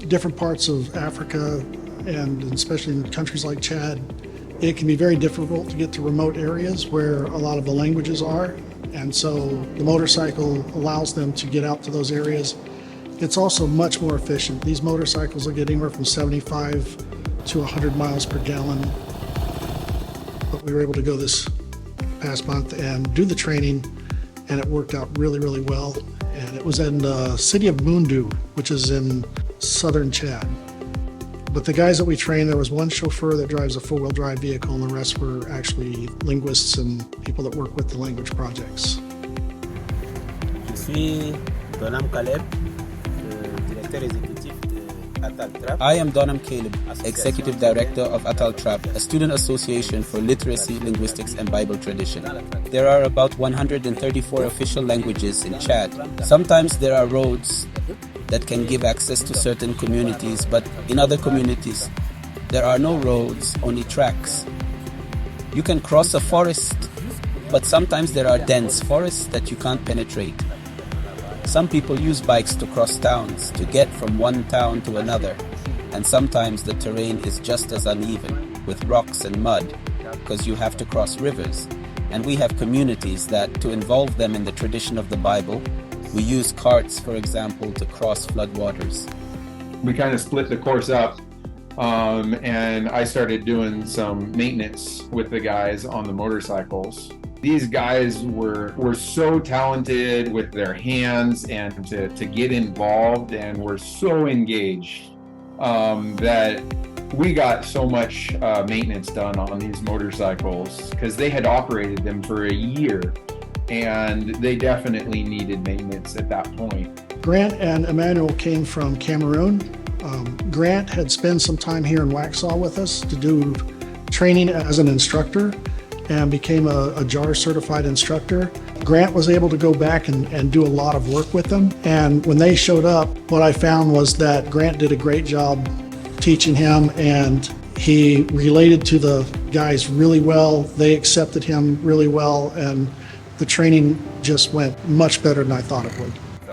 different parts of Africa, and especially in countries like Chad, it can be very difficult to get to remote areas where a lot of the languages are. And so the motorcycle allows them to get out to those areas. It's also much more efficient. These motorcycles will get anywhere from 75 to 100 miles per gallon. But we were able to go this past month and do the training, and it worked out really, really well. And it was in the city of Mundu, which is in southern Chad. But the guys that we trained, there was one chauffeur that drives a four-wheel drive vehicle, and the rest were actually linguists and people that work with the language projects. Je suis Ndonam Caleb, directeur exécutif de ATALTRAB. I am Ndonam Caleb, Executive Director of ATALTRAB, a student association for literacy, linguistics, and Bible tradition. There are about 134 official languages in Chad. Sometimes there are roads that can give access to certain communities, but in other communities, there are no roads, only tracks. You can cross a forest, but sometimes there are dense forests that you can't penetrate. Some people use bikes to cross towns, to get from one town to another, and sometimes the terrain is just as uneven, with rocks and mud, because you have to cross rivers. And we have communities that, to involve them in the tradition of the Bible, we use carts, for example, to cross floodwaters. We kind of split the course up, and I started doing some maintenance with the guys on the motorcycles. These guys were so talented with their hands and to get involved, and were so engaged that we got so much maintenance done on these motorcycles because they had operated them for a year. And they definitely needed maintenance at that point. Grant and Emmanuel came from Cameroon. Grant had spent some time here in Waxhaw with us to do training as an instructor and became a JAARS certified instructor. Grant was able to go back and do a lot of work with them. And when they showed up, what I found was that Grant did a great job teaching him, and he related to the guys really well. They accepted him really well, and the training just went much better than I thought it would.